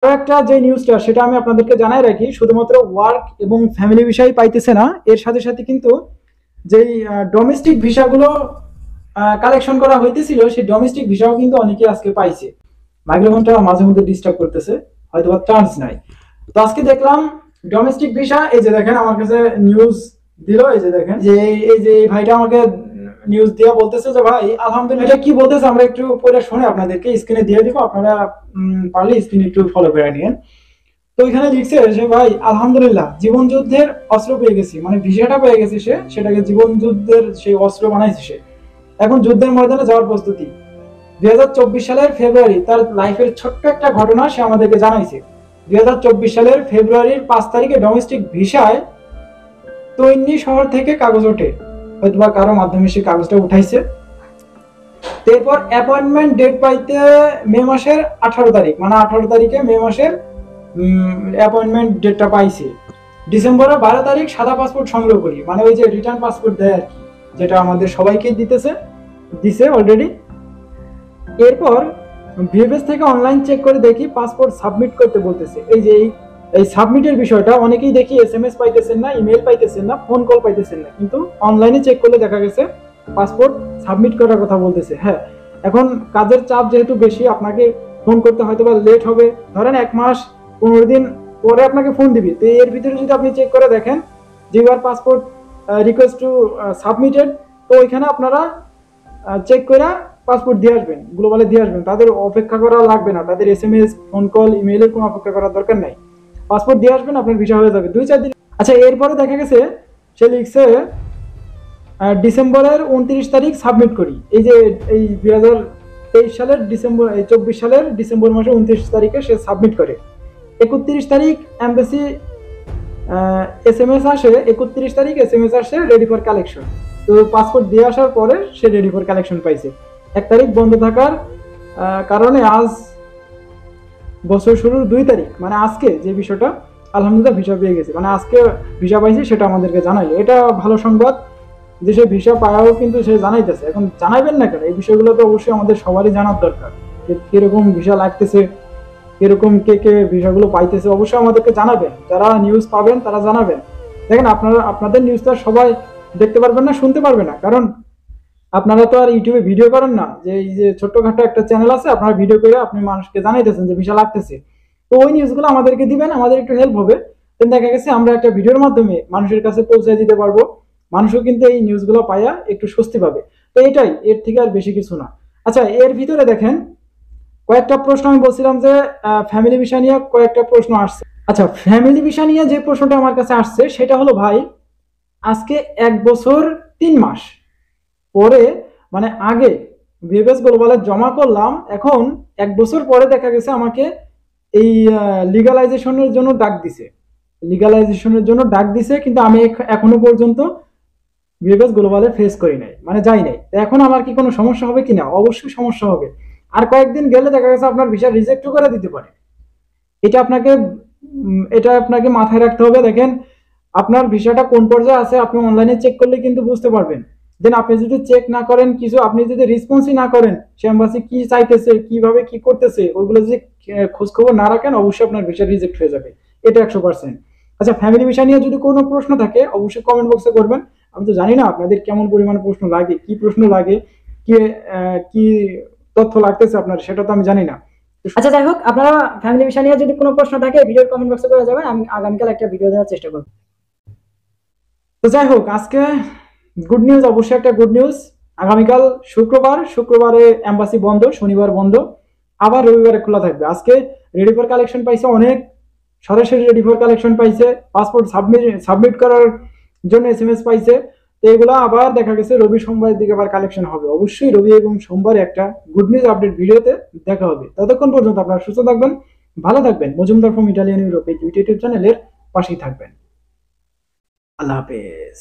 আরো একটা যে নিউজটা সেটা আমি আপনাদেরকে জানাই রাখি, শুধুমাত্র ওয়ার্ক এবং ফ্যামিলি ভিসাই পাইতেছে না, এর সাথে সাথে কিন্তু যেই ডোমেস্টিক ভিসাগুলো কালেকশন করা হইতেছিল সেই ডোমেস্টিক ভিসাও কিন্তু অনেকে আজকে পাইছে। মাইক্রোফোনটা মাঝে মধ্যে ডিস্টার্ব করতেছে, হয়তো বা চান্স নাই। তো আজকে দেখলাম ডোমেস্টিক ভিসা, এই যে দেখেন আমার কাছে নিউজ দিল, এই যে দেখেন যে এই যে ভাইটা আমাকে নিউজ দিয়ে বলতেছে যে ভাই আলহামদুলিল্লাহ, এটা কি বলতেছে আমরা একটু পড়ে শুনে আপনাদেরকে স্ক্রিনে দিয়ে দিব, আপনারা পারলে স্ক্রিন একটু ফলো করে নিন। তো এখানে লিখছে যে ভাই আলহামদুলিল্লাহ জীবন যুদ্ধের অস্ত্র পেয়ে গেছি, মানে ভিসাটা পেয়ে গেছে সে, সেটাকে জীবন যুদ্ধের সেই অস্ত্র বানাইছে সে, এখন যুদ্ধের ময়দানে যাওয়ার প্রস্তুতি। 2024 সালের ফেব্রুয়ারি তার লাইফের ছোট্ট একটা ঘটনা সে আমাদেরকে জানাইছে। 2024 সালের ফেব্রুয়ারির 5 তারিখে ডোমেস্টিক ভিসায় তৈনি শহর থেকে কাগজ ওঠে, হয়তো বা কারো মাধ্যমে সে কাগজটা উঠাইছে। এরপর অ্যাপয়েন্টমেন্ট ডেট পাইতে মে মাসের 18 তারিখ, মানে 18 তারিখে মে মাসের অ্যাপয়েন্টমেন্ট ডেটটা পাইছে। ডিসেম্বরের 12 তারিখ সাদা পাসপোর্ট সংগ্রহ করি, মানে ওই যে রিটার্ন পাসপোর্ট দেয় আর কি, যেটা আমাদের সবাইকে দিছে অলরেডি। এরপর ভিএফএস থেকে অনলাইন চেক করে দেখি পাসপোর্ট সাবমিট করতে বলতেছে। এই যে এই সাবমিটের বিষয়টা অনেকেই দেখি এসএমএস পাইতেছেন না, ইমেল পাইতেছেন না, ফোন কল পাইতেছেন না, কিন্তু অনলাইনে চেক করলে দেখা গেছে পাসপোর্ট সাবমিট করার কথা বলতেছে। হ্যাঁ, এখন কাজের চাপ যেহেতু বেশি, আপনাকে ফোন করতে হয়তো বা লেট হবে, ধরেন 1 মাস 15 দিন পরে আপনাকে ফোন দিবি, তো এর ভিতরে যদি আপনি চেক করে দেখেন যে your passport request to submitted, তো ওইখানে আপনারা চেক করে পাসপোর্ট দিয়ে আসবেন, গ্লোবালে দিয়ে আসবেন, তাদের অপেক্ষা করা লাগবে না, তাদের এসএমএস ফোন কল ইমেইলের কোনো অপেক্ষা করার দরকার নাই, পাসপোর্ট দিয়ে আসবেন, আপনার ভিসা হয়ে যাবে 2-4 দিন। আচ্ছা, এরপরে দেখা গেছে সে লিখছে ডিসেম্বরের 29 তারিখ সাবমিট করি। এই যে এই 2023 সালের ডিসেম্বর, 24 সালের ডিসেম্বর মাসে 29 তারিখে সে সাবমিট করে। 31 তারিখ এমবাসি এসএমএস আসে, 31 তারিখ এসএমএস আসে রেডি ফর কালেকশন। তো পাসপোর্ট দিয়ে আসার পরে সে রেডি ফর কালেকশন পাইছে। 1 তারিখ বন্ধ থাকার কারণে আজ বছর শুরুর 2 তারিখ, মানে আজকে যে বিষয়টা আলহামদুলিল্লাহ ভিসা পেয়ে গেছে, মানে আজকে ভিসা পাইছে সেটা আমাদেরকে জানাইলো, এটা ভালো সংবাদ যে সে ভিসা পাওয়াও কিন্তু সে জানাইতেছে। এখন জানাইবেন না কেন, এই বিষয়গুলো তো অবশ্যই আমাদের সবারই জানার দরকার, কিরকম ভিসা লাগতেছে, কিরকম কে ভিসাগুলো পাইতেছে, অবশ্যই আমাদেরকে জানাবেন, যারা নিউজ পাবেন তারা জানাবেন। দেখেন আপনাদের নিউজটা সবাই দেখতে পারবেন না, শুনতে পারবে না, কারণ আপনারা তো আর ইউটিউবে ভিডিও করেন না, যে এই যে ছোট্টখাটো একটা চ্যানেল আছে, আপনারা ভিডিও করে আপনি মানুষকে জানাইতেছেন যে ভিসা লাগতেছে, তো ওই নিউজগুলো আমাদেরকে দিবেন, আমাদের একটু হেল্প হবে। দেখা গেছে আমরা একটা ভিডিওর মাধ্যমে মানুষের কাছে পৌঁছে দিতে পারবো, মানুষও কিন্তু এই নিউজগুলো পাইয়া একটু স্বস্তি পাবে। তো এটাই, এর থেকে আর বেশি কিছু না। আচ্ছা, এর ভিতরে দেখেন কয়েকটা প্রশ্ন, আমি বলছিলাম যে ফ্যামিলি ভিসা নিয়ে কয়েকটা প্রশ্ন আসছে। আচ্ছা, ফ্যামিলি ভিসা নিয়ে যে প্রশ্নটা আমার কাছে আসছে সেটা হলো ভাই আজকে 1 বছর 3 মাস পরে, মানে আগে ভিএফএস গ্লোবালে জমা করলাম, এখন 1 বছর পরে দেখা গেছে আমাকে এই লিগালাইজেশনের জন্য ডাক দিছে, কিন্তু আমি এখনো পর্যন্ত ভিএফএস গ্লোবালে ফেস করি নাই, মানে যাই নাই। এখন আমার কি কোনো সমস্যা হবে কিনা? অবশ্যই সমস্যা হবে। আর কয়েকদিন গেলে দেখা গেছে আপনার ভিসা রিজেক্টও করে দিতে পারে। এটা আপনাকে মাথায় রাখতে হবে। দেখেন আপনার ভিসাটা কোন পর্যায়ে আছে আপনি অনলাইনে চেক করলে কিন্তু বুঝতে পারবেন। দেন আপনি যদি চেক না করেন, কিছু আপনি যদি রেসপন্সই না করেন, সে এম্বাসি কি চাইতেছে, কিভাবে কি করতেছে, ওইগুলো যদি খোঁজ খবর না রাখেন, অবশ্যই আপনার ভিসা রিজেক্ট হয়ে যাবে, এটা 100%। আচ্ছা, ফ্যামিলি ভিসা নিয়ে যদি কোনো প্রশ্ন থাকে অবশ্যই কমেন্ট বক্সে করবেন। আমি তো জানি না আপনাদের কেমন পরিমাণে প্রশ্ন লাগে, কি প্রশ্ন লাগে, কি তথ্য লাগতেছে আপনার, সেটা তো আমি জানি না। আচ্ছা, যাই হোক, আপনারা ফ্যামিলি ভিসা নিয়ে যদি কোনো প্রশ্ন থাকে ভিডিওর কমেন্ট বক্সে করে যাবেন, আমি আগামীকাল একটা ভিডিও দেওয়ার চেষ্টা করব। তো যাই হোক, আজকে গুড নিউজ, অবশ্যই একটা গুড নিউজ। আগামীকাল শুক্রবারে এম্বাসি বন্ধ, শনিবার বন্ধ, আবার রবিবারে খোলা থাকবে। আজকে রেডি ফর কালেকশন পাইছে অনেক, সরাসরি রেডি ফর কালেকশন পাইছে, পাসপোর্ট সাবমিট করার জন্য এসএমএস পাইছে। তো এগুলো আবার দেখা গেছে রবি সোমবারের দিকে আবার কালেকশন হবে। অবশ্যই রবি এবং সোমবারে একটা গুড নিউজ আপডেট ভিডিওতে দেখা হবে। ততক্ষণ পর্যন্ত আপনারা সুস্থ থাকবেন, ভালো থাকবেন। মজুমদার ফ্রম ইটালিয়ান ইউরোপ এই ইউটিউব চ্যানেলের পাশেই থাকবেন। আল্লাহ হাফেজ।